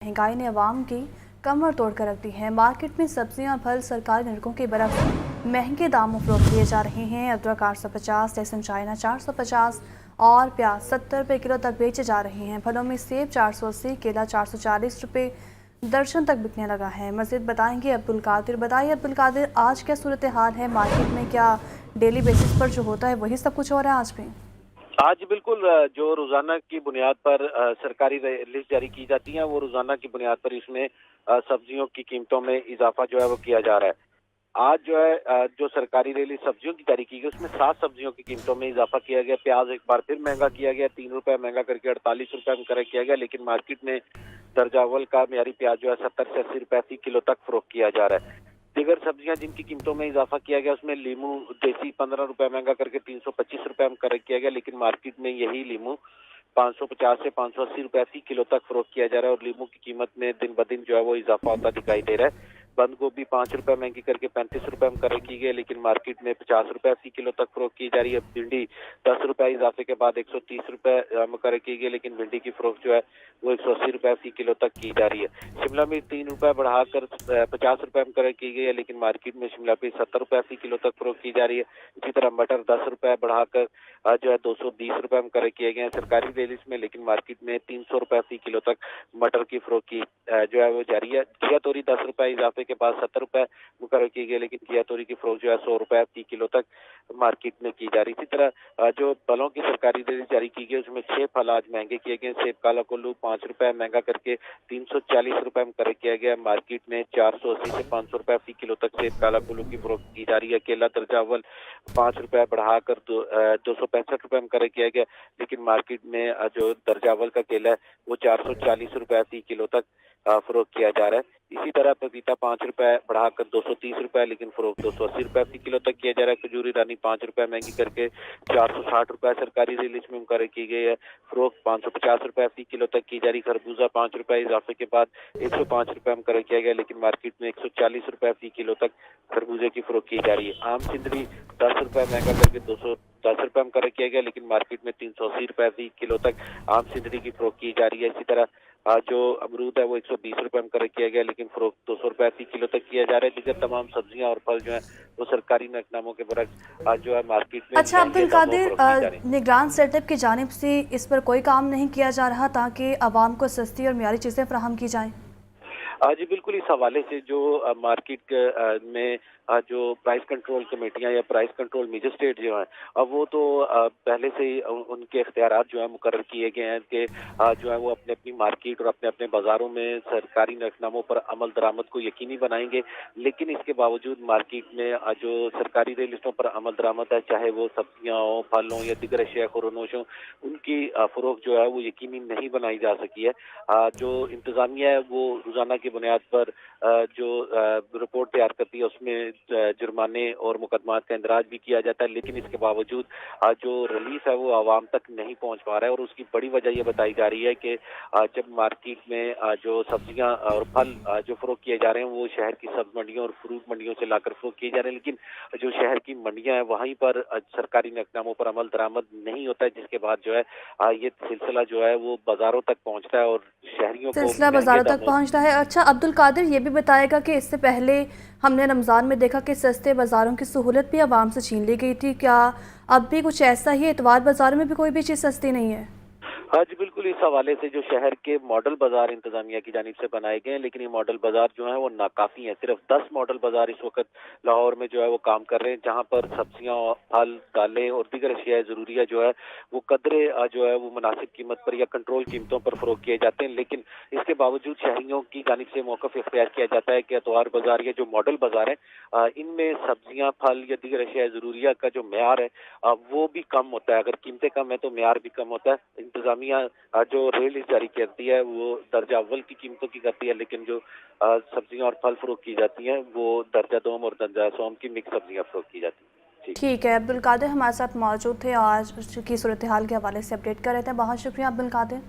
महंगाई ने अवाम की कमर तोड़ कर रख दी है। मार्केट में सब्जियां और फल सरकारी निर्गों के बरक्स महंगे दामों फरोख्त किए जा रहे हैं। अदरक 850, लहसुन चाइना 450 और प्याज 70 रुपये किलो तक बेचे जा रहे हैं। फलों में सेब 480, केला 440 रुपये दर्जन तक बिकने लगा है। मज़ीद बताएंगे अब्दुल कादिर। बताइए अब्दुल कादिर, आज क्या सूरत हाल है मार्केट में? क्या डेली बेसिस पर जो होता है वही सब कुछ हो रहा है आज भी? आज बिल्कुल जो रोजाना की बुनियाद पर सरकारी लिस्ट जारी की जाती है, वो रोजाना की बुनियाद पर इसमें सब्जियों की कीमतों में इजाफा जो है वो किया जा रहा है। आज जो है जो सरकारी लिस्ट सब्जियों की जारी की गई, उसमें 7 सब्जियों की कीमतों में इजाफा किया गया। प्याज एक बार फिर महंगा किया गया, 3 रुपए महंगा करके 48 रुपए मुकर्रर किया गया। लेकिन मार्केट में दर्जा अव्वल का मियारी प्याज जो है 70 से 80 रुपए फी किलो तक फरोख्त किया जा रहा है। दीगर सब्जियां जिनकी कीमतों में इजाफा किया गया, उसमें लीमू देसी 15 रुपए महंगा करके 325 रुपए मुकर्रर किया गया। लेकिन मार्केट में यही लीमू 550 से 580 रुपए फी किलो तक फरोख्त किया जा रहा है और लीमू की कीमत में दिन ब दिन जो है वो इजाफा होता दिखाई दे रहा है। बंद गोभी 5 रुपए महंगी करके 35 रुपए मुकर्रर की गई, लेकिन मार्केट में 50 रुपए फी किलो तक फरोख्त की जा रही है। भिंडी 10 रुपए इजाफे के बाद 130 रुपए मुकर्रर की गई, लेकिन भिंडी की फरोख्त जो है वो 180 रुपए फी किलो तक की जा रही है। शिमला मिर्च 3 रुपए बढ़ाकर 50 रुपए मुकर्रर की गई है, लेकिन मार्केट में शिमला मिर्च 70 रुपए फी किलो तक फरोख्त की जा रही है। इसी तरह मटर 10 रुपए बढ़ाकर जो है 220 रुपए मुकर्रर किए गए हैं सरकारी लिस्ट में, लेकिन मार्केट में 300 रुपए फी किलो तक मटर की फरोख्त की जो है वो जारी है। घिया तोरी 10 रुपए इजाफे के बाद 70 रुपए मुकर्रर की गई, लेकिन घिया तोरी की फरोख्त जो है 100 रुपए फी किलो तक मार्केट में की जा रही। इसी तरह जो फलों की सरकारी लिस्ट जारी की गई, उसमें 6 फल आज महंगे किए गए। सेब काला कुल्लू 5 रुपए महंगा करके 340 रुपए मुकर्रर किया गया। मार्केट में 480 से 500 रुपए फी किलो तक सेब काला कुल्लू की फरोख्त की जा रही है। केला दर्जा अव्वल 5 रुपए बढ़ाकर 265 रुपए मुकर्रर किया गया, लेकिन मार्केट में जो दर्जा अव्वल का केला है वो 440 रुपए फी किलो तक फरोख्त किया जा रहा है। इसी तरह पपीता 5 रुपए बढ़ाकर 230 रुपए, लेकिन फरोख्त 280 रुपए फी किलो तक किया जा रहा है। खजूरी रानी 5 रुपए महंगी करके 460 रुपए सरकारी लिस्ट में मुकर्रर की गई है। फरोख्त 550 रुपए फी किलो तक की जा रही। खरबूजा 5 रुपए इजाफे के बाद 105 रुपए मुकर्रर किया गया, लेकिन मार्केट में 140 रुपए फी किलो तक खरबूजे की फरोख्त की जा रही है। आम सिंदरी 10 रुपए महंगा करके 210 रुपए मुकर्रर किया गया, लेकिन मार्केट में 380 रुपए फी किलो तक आम सिंदरी की फरोख्त की जा रही है। इसी तरह जो अमरूद है वो 120 रुपए मुकर्रर किया गया, लेकिन फरोख्त 200 रुपए फी किलो तक किया जा रहा है। दीगर तमाम सब्जियां और फल जो है वो सरकारी नकनामों के बरक्स आज जो है मार्केट में। अच्छा अब्दुल कादिर, निगरान सेटअप की जानिब से इस पर कोई काम नहीं किया जा रहा ताकि आवाम को सस्ती और मियारी चीज़ें फराहम की जाएं? जी बिल्कुल, इस हवाले से जो मार्केट में जो प्राइस कंट्रोल कमेटियां या प्राइस कंट्रोल मजिस्ट्रेट जो हैं, अब वो तो पहले से ही उनके इख्तियारात जो है मुकर्रर किए गए हैं कि जो है वो अपने अपनी मार्केट और अपने अपने बाजारों में सरकारी नकनामों पर अमल दरामद को यकीनी बनाएंगे। लेकिन इसके बावजूद मार्केट में जो सरकारी लिस्टों पर अमल दरामद है, चाहे वो सब्जियां हो, फल हो या दिगर अशिया खुरनोश हो, उनकी फरोख्त जो है वो यकीनी नहीं बनाई जा सकी है। जो इंतजामिया है वो रोजाना की बुनियाद पर जो रिपोर्ट तैयार करती है, उसमें जुर्माने और मुकदमात का इंदराज भी किया जाता है, लेकिन इसके बावजूद जो रिलीफ है वो आवाम तक नहीं पहुंच पा रहा है। और उसकी बड़ी वजह ये बताई जा रही है कि जब मार्केट में जो सब्जियां और फल जो फरोख्त किए जा रहे हैं वो शहर की सब्जी मंडियों और फ्रूट मंडियों से लाकर फरोख्त किए जा रहे हैं, लेकिन जो शहर की मंडियां हैं वहीं पर सरकारी नकनामों पर अमल दरामद नहीं होता है, जिसके बाद जो है ये सिलसिला जो है वो बाजारों तक पहुंचता है और शहरियों को सिलसिला बाजारों तक पहुंचता है। अच्छा अब्दुल कादिर, ये भी बताएगा कि इससे पहले हमने रमज़ान में देखा कि सस्ते बाज़ारों की सहूलत भी आवाम से छीन ली गई थी। क्या अब भी कुछ ऐसा ही? इतवार बाज़ारों में भी कोई भी चीज़ सस्ती नहीं है? हाँ जी बिल्कुल, इस हवाले से जो शहर के मॉडल बाजार इंतजामिया की जानिब से बनाए गए हैं, लेकिन ये मॉडल बाजार जो है वो नाकाफी है। सिर्फ 10 मॉडल बाजार इस वक्त लाहौर में जो है वो काम कर रहे हैं, जहाँ पर सब्जियां, फल, दालें और दीगर अशिया जरूरिया जो है वो कदरे जो है वो मुनासिब कीमत पर या कंट्रोल कीमतों पर फरोख्त किए जाते हैं। लेकिन इसके बावजूद शहरियों की जानिब से मौक़िफ़ इख्तियार किया जाता है कि इतवार बाजार या जो मॉडल बाजार है इनमें सब्जियां, फल या दीगर अशिया जरूरिया का जो म्यार है वो भी कम होता है। अगर कीमतें कम है तो म्यार भी कम होता है। इंतजामिया जो रेल जारी करती है वो दर्जा अव्वल की कीमतों की करती है, लेकिन जो सब्जियां और फल फरोख्त की जाती हैं वो दर्जा दोम और दर्जा सोम की मिक्स सब्जियां फरोख्त की जाती हैं। ठीक है, अब्दुल कादिर हमारे साथ मौजूद थे, आज की सूरत हाल के हवाले से अपडेट कर रहे थे। बहुत शुक्रिया अब्दुल कादिर।